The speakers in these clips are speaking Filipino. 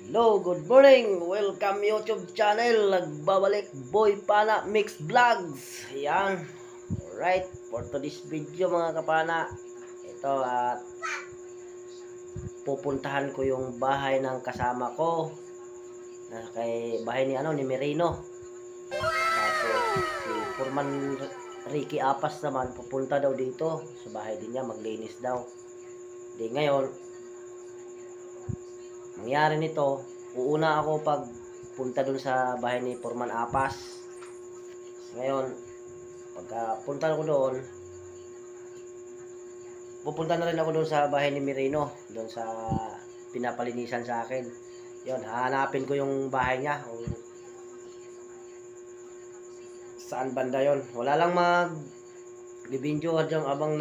Hello, good morning! Welcome YouTube channel. Nagbabalik Boy Pana Mix Vlogs. Ayan. Alright, for today's video mga kapana, ito at pupuntahan ko yung bahay ng kasama ko. Kay bahay ni Merino. Tapos si Purman Ricky Apas naman pupunta daw dito sa bahay din niya, maglinis daw. Di ngayon mangyari nito, uuna ako pag punta dun sa bahay ni Purman Apas. Ngayon, pagka punta ko doon, pupunta na rin ako doon sa bahay ni Merino, doon sa pinapalinisan sa akin. Yun, hahanapin ko yung bahay niya, kung saan banda yon. Wala lang mag-video dyan abang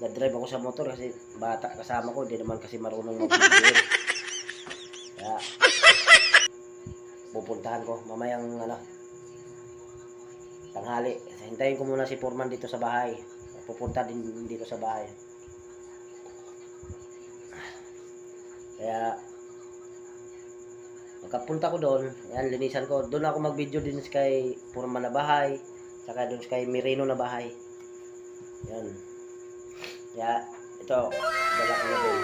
nag-drive ako sa motor kasi bata kasama ko, hindi naman kasi marunong mag-video. Kaya pupuntahan ko mamayang tanghali. Hintayin ko muna si Purman dito sa bahay. Pupunta din dito sa bahay. Kaya pagkapunta ko doon, yan, linisan ko. Doon ako mag-video din kay Purman na bahay, saka doon kay Merino na bahay. Yan. Kaya ito, dala ko na doon.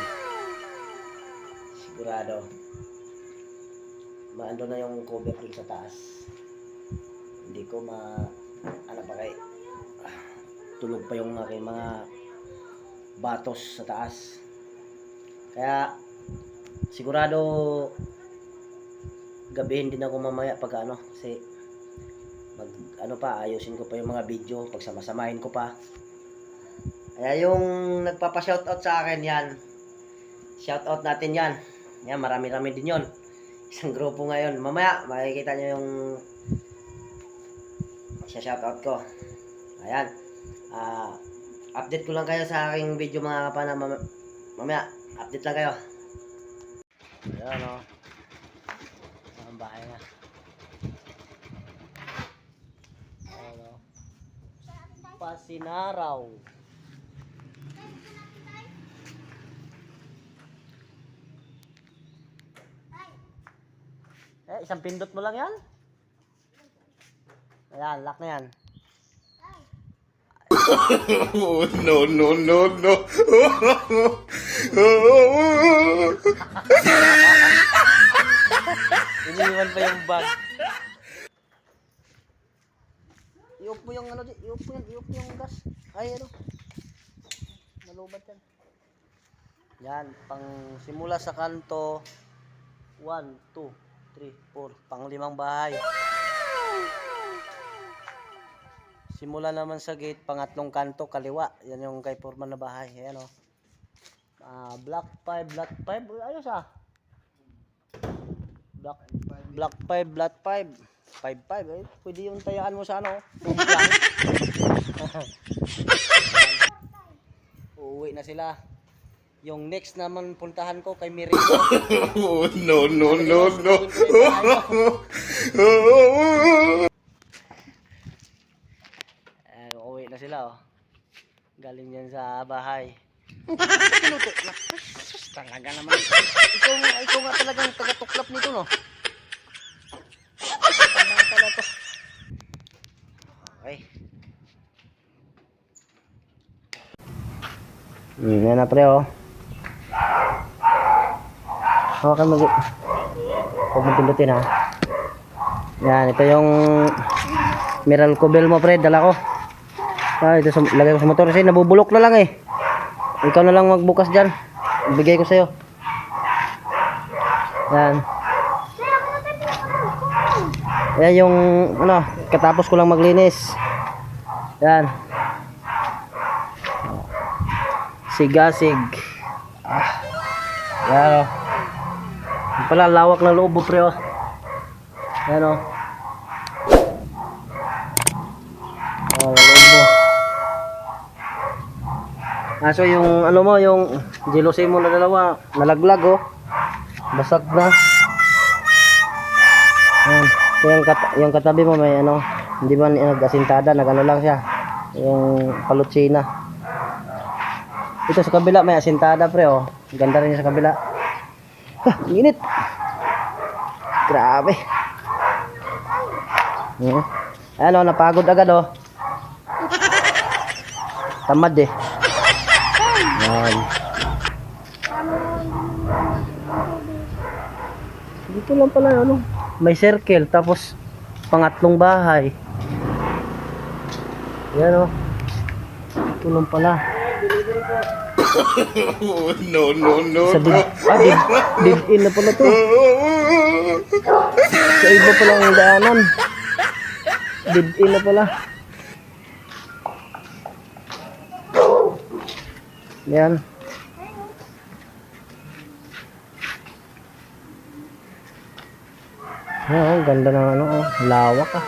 Sigurado. Maando na yung cover dun sa taas. Hindi ko tulog pa yung aking mga batos sa taas. Kaya sigurado gabihin din ako mamaya pag kasi ayusin ko pa yung mga video, pagsamasamahin ko pa. Kaya yung nagpapa-shoutout sa akin yan, shoutout natin yan. Yan, marami-rami din yon. Isang grupo ngayon. Mamaya makikita nyo yung shoutout ko. Ayan. Update ko lang kayo sa aking video mga kapana. Mamaya, update lang kayo. Ayan o. Ang bahay na. Ayan o. Pasinaraw. Isang pindot mo lang yan. Ayan, lock na yan. No. Iniwan pa yung bag. I-off mo yung i-off mo yung gas. Ay, nalubat yan. Yan, pang simula sa kanto. 1, 2, 3, 4, pang 5 bahay. Simula naman sa gate, pangatlong kanto, kaliwa. Yan yung kay Purman na bahay. Ayan o. Block 5. Ayos Block 5, Block 5. 5. Pwede yung tayaan mo sa uuwi na sila. Yung next naman puntahan ko kay Merino. No. Uuwi na sila galing yan sa bahay. Talaga naman. Ikaw nga talagang taga-tuklap nito, no? Tama to. Okay. Yan na pre, Huwag mong pindutin, ha. Yan, ito yung Meralco bell mo, pre, dala ko. Ito lagay ko sa motor kasi nabubulok na lang Ikaw na lang magbukas dyan. Ibigay ko sa'yo. Yan. Yan yung katapos ko lang maglinis. Yan. Sigasig. Yan pala, lawak ng loob mo, pre, Yan loob mo. So yung yung jealousy mo na dalawa, nalaglag, basag na. Yan. So yung katabi mo may hindi ba nag-asintada, lang siya. Yung palutsina. Ito sa kabila may asintada, pre, Ganda rin sa kabila. Ang init. Grabe. Ano, napagod agad oh. Tamad eh. Yan. Dito lang pala ano. May circle tapos pangatlong bahay. Yan oh. Dito lang pala. No. Sa dead end na pala to. Sa iba pala ang daanan. Dead end na pala. Yan. Ang ganda ng ano, oh, lawak ah.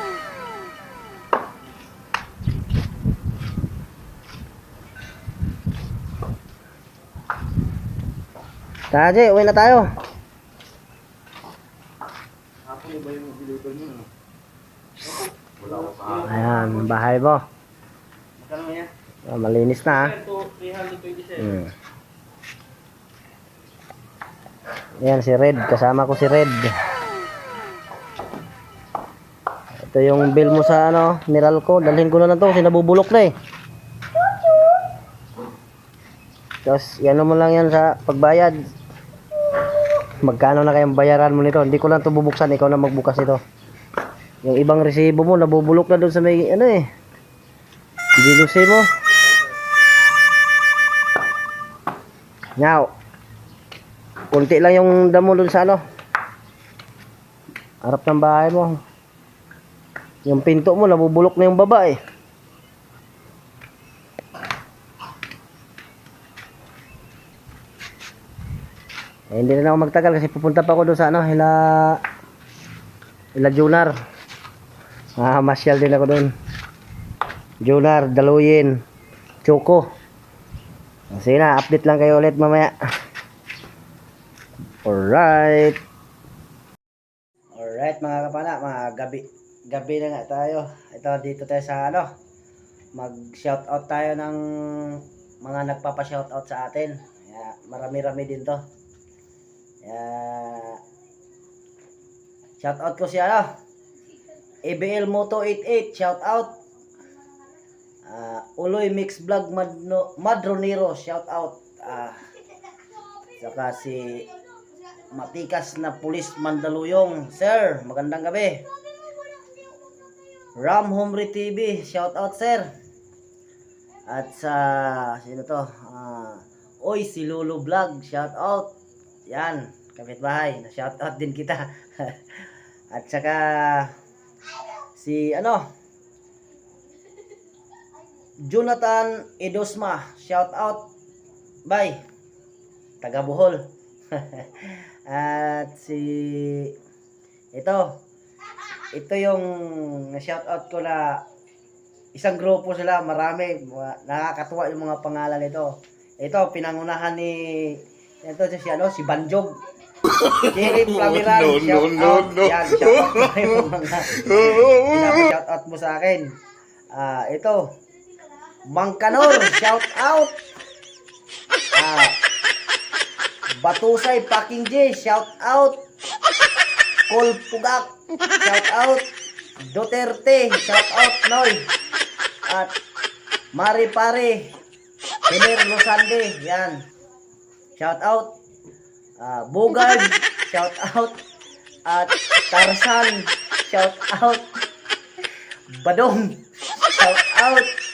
Taje, uwi na tayo. Ayan, bahay mo. Malinis na ah. Ayan si Red, kasama ko si Red. Ito yung bill mo sa ano, Meralco. Dalhin ko na to, sinabubulok na eh. Tapos yan mo lang yan sa pagbayad. Magkano na kayang bayaran mo nito? Hindi ko lang to bubuksan, ikaw na magbukas ito. Yung ibang resibo mo nabubulok na doon sa may ano eh. Ginusi mo. Now, kunti lang yung damo doon sa ano, harap ng bahay mo. Yung pinto mo nabubulok na yung baba eh. Hindi na ako magtagal kasi pupunta pa ako doon sa ano, Ila Junar. Masyal din ako doon. Junar, Daluyin, Choco. Sige na, update lang kayo ulit mamaya. Alright mga kapana, mga gabi na nga tayo. Ito dito tayo sa ano, mag shoutout tayo ng mga nagpapa-shoutout sa atin. Marami-rami din to. Shoutout ko si ano, ABL Moto 88, shoutout. Uloy Mix Vlog Madronero, shoutout. Saka si Matikas na Pulis Mandaluyong, sir, magandang gabi. Ram Humri TV, shoutout sir. At sa sino to? Oy si Lolo Vlog, shoutout. Yan, kapitbahay, na shoutout din kita. At saka si ano, Jonathan Edosma, shoutout. Bye. Taga Bohol. At si ito yung shoutout ko na isang grupo sila, marami, nakakatuwa yung mga pangalan nito. Ito pinangunahan ni si ano, si Banjog. Jerry Plamiran, shoutout. Yan, shoutout mo yung mga shoutout mo sa akin. Ito Mang Kanor, shoutout. Batusay Paking J, shoutout. Col Pugak, shoutout. Duterte, shoutout Noy. At Mari Pare Hener Rosande, yan, shoutout. Bogard, shoutout. At Tarzan, shoutout. Badong, shoutout.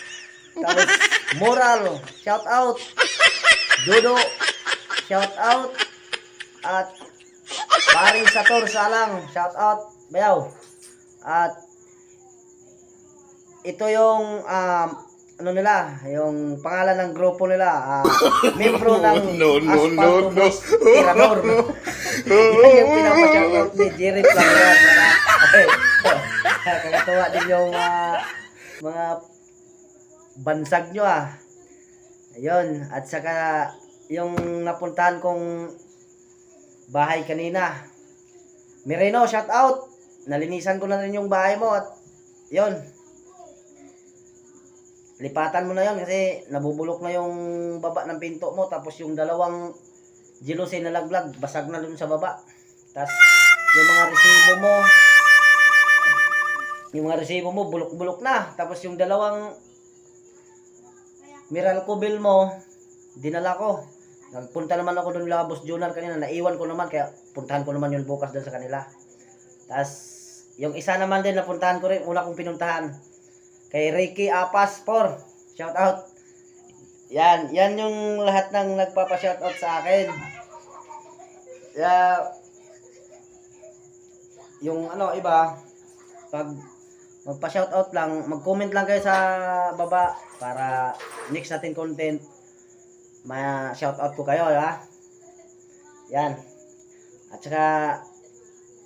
Tapos Moral, shoutout. Dodo, shoutout. At Paring Sator Salang, shoutout. Bayaw. At ito yung ano nila, yung pangalan ng grupo nila, membro ng Asfalto Boss Tirador. Yan yung pinapa-shoutout ni Jerry Plamiran. Kakatuwa din yung mga bansag nyo Ayun, at saka yung napuntahan kong bahay kanina, Mireno, shout out. Nalinisan ko na rin yung bahay mo at yun, lipatan mo na yun kasi nabubulok na yung baba ng pinto mo, tapos yung dalawang jealousy na laglag, basag na dun sa baba. Tapos yung mga resibo mo bulok-bulok na. Tapos yung dalawang Meralco bill mo, dinala ko. Nagpunta naman ako doon la Boss Jonar kanina, naiwan ko naman kaya puntahan ko naman yun bukas doon sa kanila. Tapos yung isa naman din napuntahan ko rin, una kong pinuntahan kay Ricky Apas 4. Shout out. Yan yung lahat ng nagpapa-shout out sa akin. Yung iba, pag magpa-shout out lang, mag-comment lang kayo sa baba para next natin content ma-shout out ko kayo, ha? Yan. At saka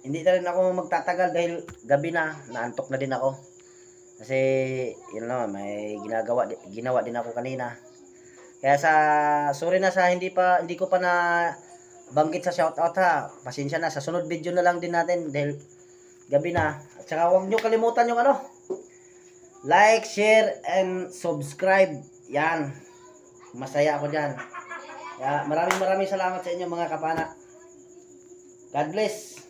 hindi na rin ako magtatagal dahil gabi na, naantok na din ako. Kasi yun naman, may ginawa din ako kanina. Kaya sorry na sa hindi ko pa na banggit sa shoutout, ha. Pasensya na, sa sunod video na lang din natin dahil gabi na. At saka huwag nyo kalimutan yung like, share, and subscribe. Yan. Masaya ako dyan. Kaya maraming salamat sa inyo mga kapana. God bless.